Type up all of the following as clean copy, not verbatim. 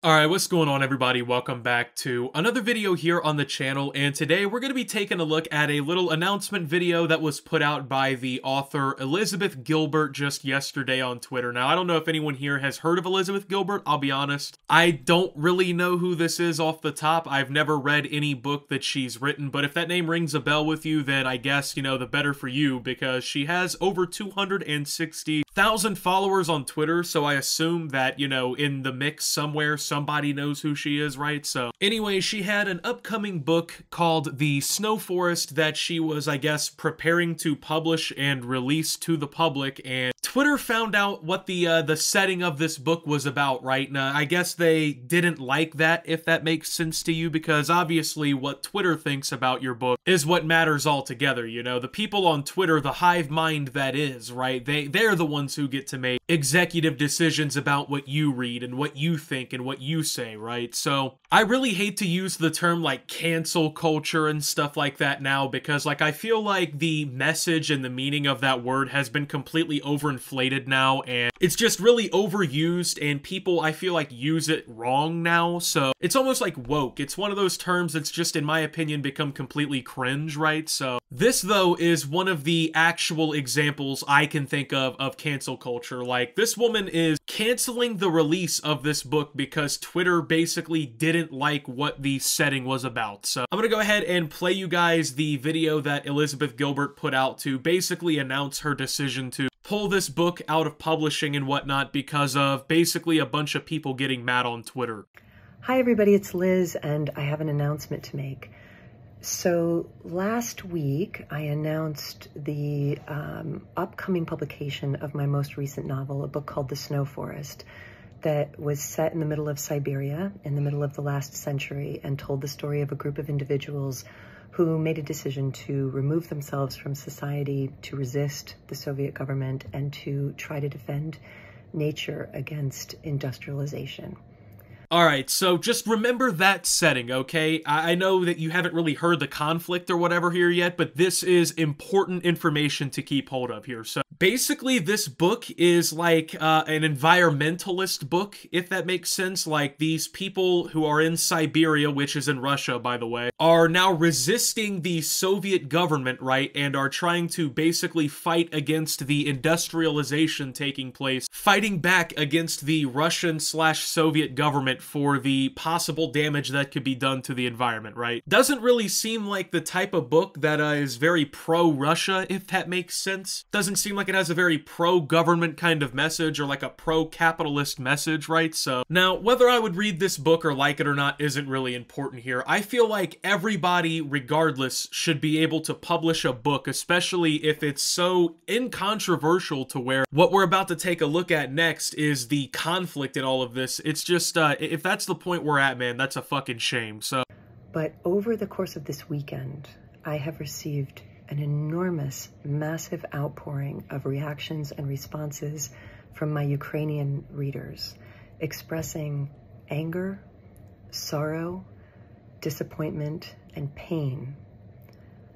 Alright, what's going on everybody? Welcome back to another video here on the channel, and today we're going to be taking a look at a little announcement video that was put out by the author Elizabeth Gilbert just yesterday on Twitter. Now, I don't know if anyone here has heard of Elizabeth Gilbert, I'll be honest. I don't really know who this is off the top. I've never read any book that she's written, but if that name rings a bell with you, then I guess, the better for you, because she has over 260,000 followers on Twitter, so I assume that, in the mix somewhere, somebody knows who she is, right? So anyway, she had an upcoming book called The Snow Forest that she was, I guess, preparing to publish and release to the public, and Twitter found out what the setting of this book was about, right? Now, I guess they didn't like that, if that makes sense to you, because obviously what Twitter thinks about your book is what matters altogether, the people on Twitter, the hive mind that is, right? They're the ones who get to make executive decisions about what you read and what you think and what you say, right? So I really hate to use the term like cancel culture and stuff like that now, because I feel like the message and the meaning of that word has been completely overinflated now, and it's just really overused, and people, I feel like, use it wrong now. So it's almost like woke. It's one of those terms that's just, in my opinion, become completely cringe, right? So this, though, is one of the actual examples I can think of cancel culture. Like, this woman is canceling the release of this book because Twitter basically didn't like what the setting was about. So I'm gonna go ahead and play you guys the video that Elizabeth Gilbert put out to basically announce her decision to pull this book out of publishing and whatnot because of basically a bunch of people getting mad on Twitter. Hi everybody, it's Liz, and I have an announcement to make. So last week, I announced the upcoming publication of my most recent novel, a book called The Snow Forest, that was set in the middle of Siberia, in the middle of the last century, and told the story of a group of individuals who made a decision to remove themselves from society, to resist the Soviet government, and to try to defend nature against industrialization. Alright, so just remember that setting, okay? I know that you haven't really heard the conflict or whatever here yet, but this is important information to keep hold of here. So basically, this book is like an environmentalist book, if that makes sense. Like, these people who are in Siberia, which is in Russia, by the way, are now resisting the Soviet government, right? And are trying to basically fight against the industrialization taking place, fighting back against the Russian/Soviet government for the possible damage that could be done to the environment, right? Doesn't really seem like the type of book that is very pro-Russia, if that makes sense. Doesn't seem like it has a very pro-government kind of message or like a pro-capitalist message, right? So now, whether I would read this book or like it or not isn't really important here. I feel like everybody, regardless, should be able to publish a book, especially if it's so incontroversial to where what we're about to take a look at next is the conflict in all of this. It's just, if that's the point we're at, man, that's a fucking shame. So, but over the course of this weekend, I have received an enormous, massive outpouring of reactions and responses from my Ukrainian readers, expressing anger, sorrow, disappointment, and pain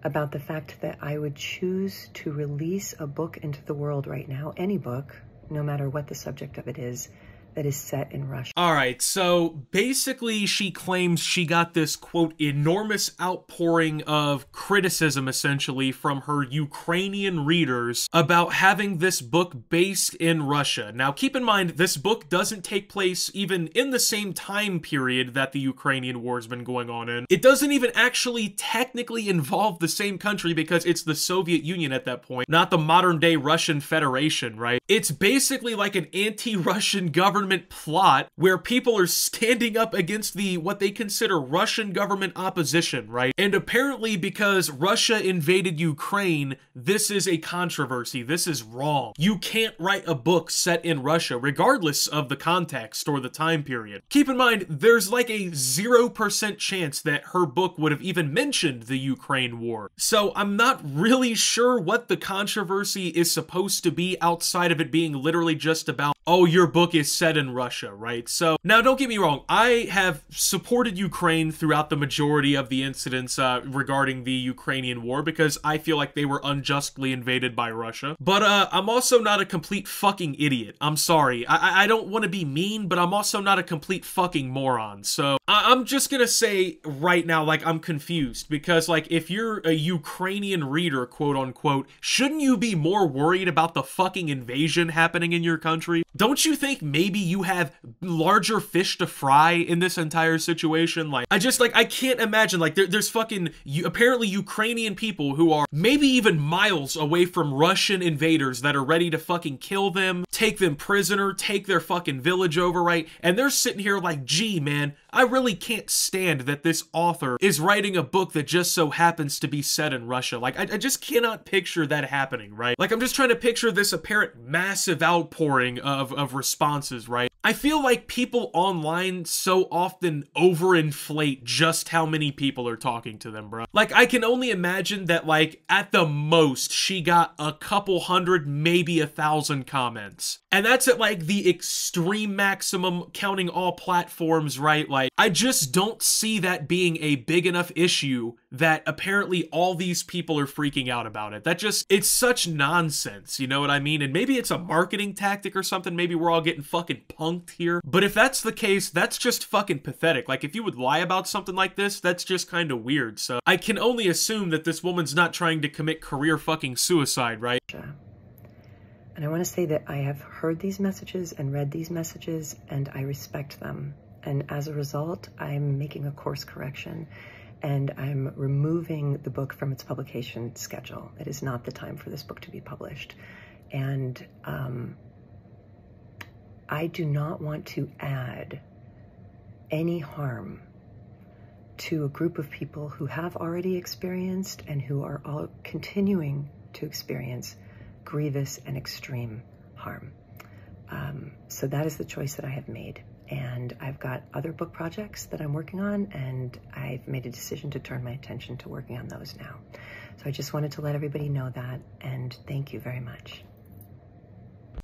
about the fact that I would choose to release a book into the world right now, any book, no matter what the subject of it is, that is set in Russia. Alright, so basically she claims she got this, quote, enormous outpouring of criticism, essentially, from her Ukrainian readers about having this book based in Russia. Now, keep in mind, this book doesn't take place even in the same time period that the Ukrainian war has been going on in. It doesn't even actually technically involve the same country because it's the Soviet Union at that point, not the modern-day Russian Federation, right? It's basically like an anti-Russian government plot where people are standing up against what they consider Russian government opposition, right? And apparently because Russia invaded Ukraine, this is a controversy. This is wrong. You can't write a book set in Russia, regardless of the context or the time period. Keep in mind, there's like a 0% chance that her book would have even mentioned the Ukraine war. So I'm not really sure what the controversy is supposed to be outside of it being literally just about, oh, your book is set set in Russia, right? So now don't get me wrong, I have supported Ukraine throughout the majority of the incidents regarding the Ukrainian war because I feel like they were unjustly invaded by Russia. But I'm also not a complete fucking idiot. I'm sorry. I don't want to be mean, but I'm also not a complete fucking moron. So I'm just gonna say right now, like, I'm confused because, like, if you're a Ukrainian reader, quote unquote, shouldn't you be more worried about the fucking invasion happening in your country? Don't you think maybe you have larger fish to fry in this entire situation? Like, I can't imagine, like, there's fucking, apparently Ukrainian people who are maybe even miles away from Russian invaders that are ready to fucking kill them, take them prisoner, take their fucking village over, right? And they're sitting here like, gee, man, I really can't stand that this author is writing a book that just so happens to be set in Russia. Like, I just cannot picture that happening, right? Like, I'm just trying to picture this apparent massive outpouring of responses, right? I feel like people online so often overinflate just how many people are talking to them, bro. Like, I can only imagine that, like, at the most, she got a couple hundred, maybe 1,000 comments. And that's at, like, the extreme maximum, counting all platforms, right? Like, I just don't see that being a big enough issue that apparently all these people are freaking out about it. That just, it's such nonsense, you know what I mean? And maybe it's a marketing tactic or something. Maybe we're all getting fucking punked here. But if that's the case, that's just fucking pathetic. Like, if you would lie about something like this, that's just kind of weird. So I can only assume that this woman's not trying to commit career fucking suicide, right? And I want to say that I have heard these messages and read these messages, and I respect them. And as a result, I'm making a course correction, and I'm removing the book from its publication schedule. It is not the time for this book to be published. And I do not want to add any harm to a group of people who have already experienced and who are all continuing to experience grievous and extreme harm. So that is the choice that I have made. And I've got other book projects that I'm working on, and I've made a decision to turn my attention to working on those now. So I just wanted to let everybody know that, and thank you very much.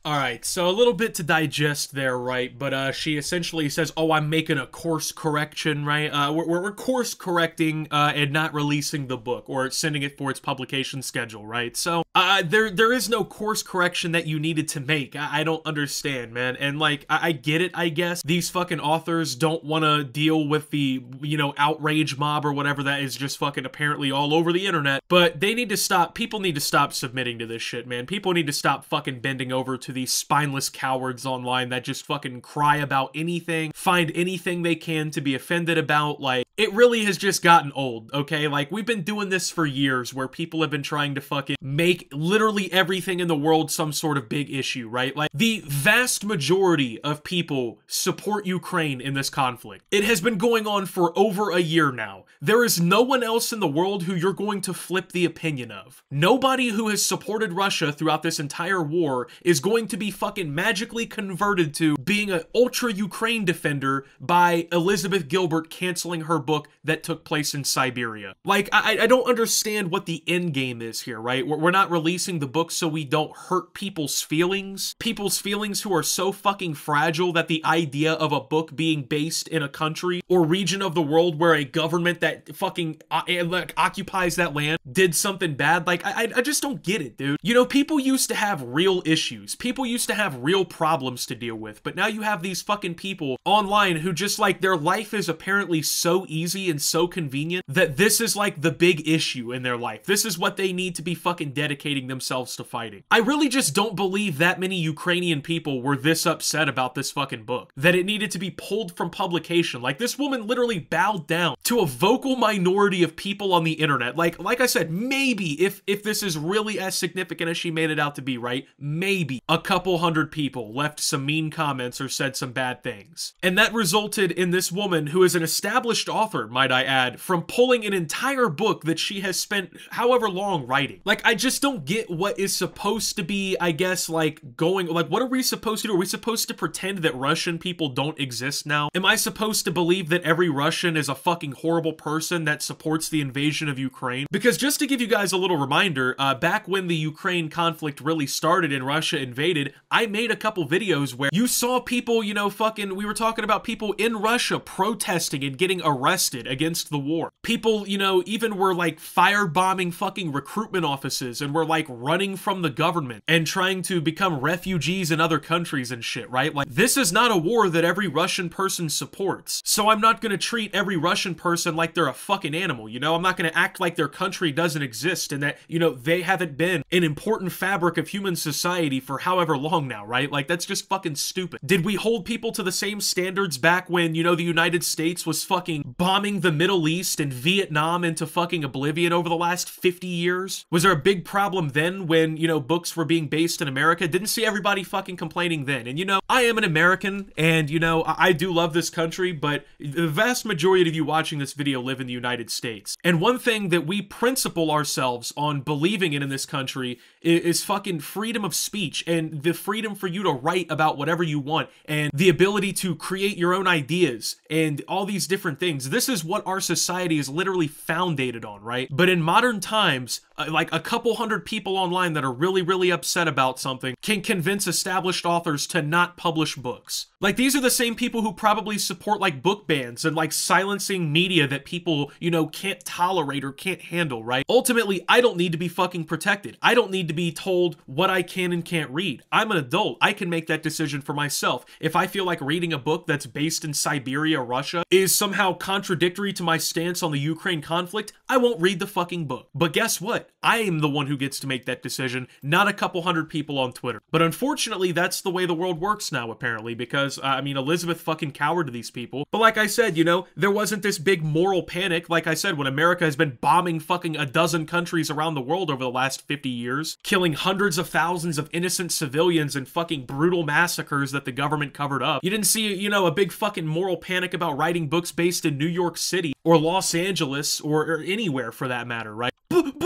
Alright, so a little bit to digest there, right? But she essentially says, oh, I'm making a course correction, right? We're course correcting and not releasing the book or sending it for its publication schedule, right? So there is no course correction that you needed to make. I don't understand, man. And like, I get it, I guess. These fucking authors don't want to deal with the, you know, outrage mob or whatever that is just fucking apparently all over the internet. But they need to stop, people need to stop submitting to this shit, man. People need to stop fucking bending over to these spineless cowards online that just fucking cry about anything, find anything they can to be offended about. Like, it really has just gotten old, okay? Like, we've been doing this for years where people have been trying to fucking make literally everything in the world some sort of big issue, right? Like, the vast majority of people support Ukraine in this conflict. It has been going on for over a year now. There is no one else in the world who you're going to flip the opinion of. Nobody who has supported Russia throughout this entire war is going to be fucking magically converted to being an ultra-Ukraine defender by Elizabeth Gilbert canceling her book that took place in Siberia. Like, I don't understand what the end game is here, right? We're not releasing the book so we don't hurt people's feelings. People's feelings who are so fucking fragile that the idea of a book being based in a country or region of the world where a government that fucking occupies that land did something bad. Like, I just don't get it, dude. You know, people used to have real issues. People used to have real problems to deal with, but now you have these fucking people online who just, like, their life is apparently so easy and so convenient that this is like the big issue in their life. This is what they need to be fucking dedicating themselves to fighting. I really just don't believe that many Ukrainian people were this upset about this fucking book, that it needed to be pulled from publication. Like, this woman literally bowed down to a vocal minority of people on the internet. Like I said, maybe if this is really as significant as she made it out to be, right? Maybe a couple hundred people left some mean comments or said some bad things. And that resulted in this woman, who is an established author author, might I add, from pulling an entire book that she has spent however long writing. Like, I just don't get what is supposed to be, I guess, like, going, like, what are we supposed to do? Are we supposed to pretend that Russian people don't exist now? Am I supposed to believe that every Russian is a fucking horrible person that supports the invasion of Ukraine? Because just to give you guys a little reminder, back when the Ukraine conflict really started and Russia invaded, I made a couple videos where you saw people, you know, we were talking about people in Russia protesting and getting arrested against the war. People, you know, even were like firebombing fucking recruitment offices and were like running from the government and trying to become refugees in other countries and shit, right? Like, this is not a war that every Russian person supports. So I'm not gonna treat every Russian person like they're a fucking animal, you know? I'm not gonna act like their country doesn't exist and that, you know, they haven't been an important fabric of human society for however long now, right? Like, that's just fucking stupid. Did we hold people to the same standards back when, you know, the United States was fucking bombing the Middle East and Vietnam into fucking oblivion over the last 50 years? Was there a big problem then when, you know, books were being based in America? Didn't see everybody fucking complaining then. And, you know, I am an American and, you know, I do love this country, but the vast majority of you watching this video live in the United States. And one thing that we principle ourselves on believing in this country is fucking freedom of speech and the freedom for you to write about whatever you want and the ability to create your own ideas and all these different things. This is what our society is literally founded on, right? But in modern times, like a couple hundred people online that are really, really upset about something can convince established authors to not publish books. Like, these are the same people who probably support like book bans and like silencing media that people, you know, can't tolerate or can't handle, right? Ultimately, I don't need to be fucking protected. I don't need to be told what I can and can't read. I'm an adult. I can make that decision for myself. If I feel like reading a book that's based in Siberia, Russia, is somehow contradictory to my stance on the Ukraine conflict, I won't read the fucking book. But guess what? I am the one who gets to make that decision, not a couple hundred people on Twitter. But unfortunately, that's the way the world works now, apparently, because, I mean, Elizabeth fucking cowered to these people. But like I said, you know, there wasn't this big moral panic, like I said, when America has been bombing fucking a dozen countries around the world over the last 50 years, killing hundreds of thousands of innocent civilians in fucking brutal massacres that the government covered up. You didn't see, you know, a big fucking moral panic about writing books based in New York City or Los Angeles or anywhere for that matter, right?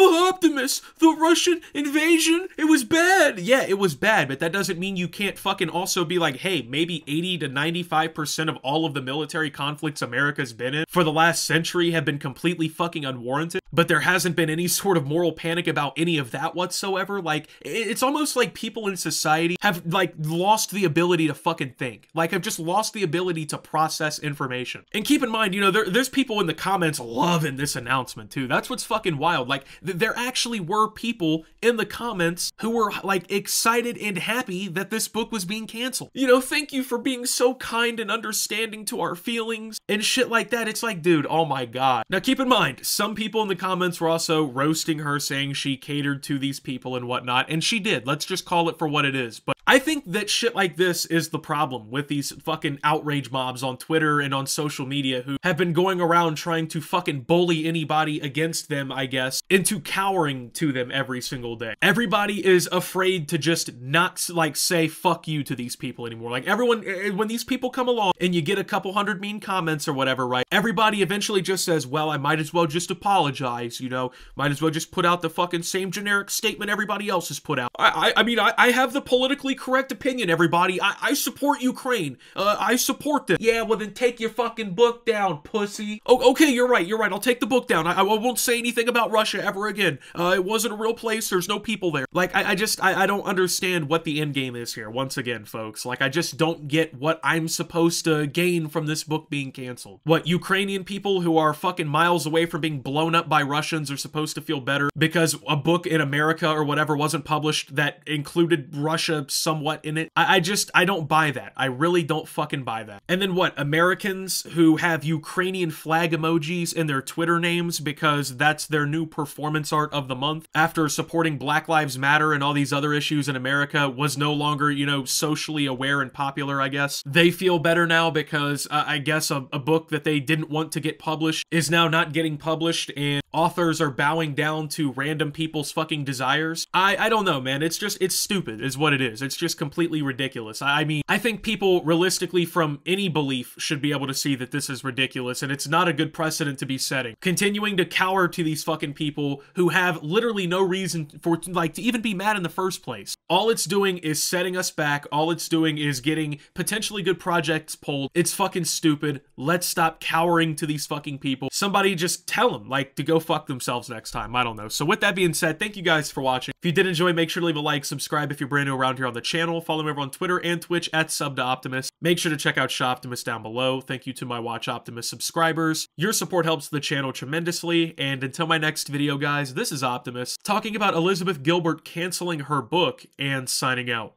Optimus, the Russian invasion, it was bad. Yeah, it was bad, but that doesn't mean you can't fucking also be like, hey, maybe 80 to 95% of all of the military conflicts America's been in for the last century have been completely fucking unwarranted, but there hasn't been any sort of moral panic about any of that whatsoever. Like, it's almost like people in society have, like, lost the ability to fucking think. Like, have just lost the ability to process information. And keep in mind, you know, there's people in the comments loving this announcement, too. That's what's fucking wild. Like, there actually were people in the comments who were, like, excited and happy that this book was being canceled. You know, thank you for being so kind and understanding to our feelings and shit like that. It's like, dude, oh my god. Now, keep in mind, some people in the comments were also roasting her, saying she catered to these people and whatnot, and she did. Let's just call it for what it is. But I think that shit like this is the problem with these fucking outrage mobs on Twitter and on social media who have been going around trying to fucking bully anybody against them, I guess, into cowering to them every single day. Everybody is afraid to just not, like, say fuck you to these people anymore. Like, everyone, when these people come along and you get a couple hundred mean comments or whatever, right, everybody eventually just says, well, I might as well just apologize, you know, might as well just put out the fucking same generic statement everybody else has put out. I mean, I have the politically correct opinion, everybody. I support Ukraine. I support them. Yeah, well then take your fucking book down, pussy. Oh, okay, you're right. I'll take the book down. I won't say anything about Russia ever again. It wasn't a real place. There's no people there. Like, I don't understand what the end game is here. Once again, folks, like, I just don't get what I'm supposed to gain from this book being canceled. What, Ukrainian people who are fucking miles away from being blown up by Russians are supposed to feel better because a book in America or whatever wasn't published that included Russia somewhat in it? I don't buy that. I really don't fucking buy that. And then what, Americans who have Ukrainian flag emojis in their Twitter names because that's their new performance art of the month after supporting Black Lives Matter and all these other issues in America was no longer, you know, socially aware and popular, I guess. They feel better now because I guess a book that they didn't want to get published is now not getting published, and authors are bowing down to random people's fucking desires. I don't know, man. It's stupid is what it is. It's just completely ridiculous. I mean, I think people realistically from any belief should be able to see that this is ridiculous, and it's not a good precedent to be setting. Continuing to cower to these fucking people who have literally no reason for, like, to even be mad in the first place. All it's doing is setting us back. All it's doing is getting potentially good projects pulled. It's fucking stupid. Let's stop cowering to these fucking people. Somebody just tell them, like, to go fuck themselves next time. I don't know. So with that being said, thank you guys for watching. If you did enjoy, make sure to leave a like, subscribe if you're brand new around here on the channel. Follow me over on Twitter and Twitch at SubToOptimus. Make sure to check out Shoptimus down below. Thank you to my Watch Optimus subscribers. Your support helps the channel tremendously. And until my next video, guys, this is Optimus talking about Elizabeth Gilbert canceling her book and signing out.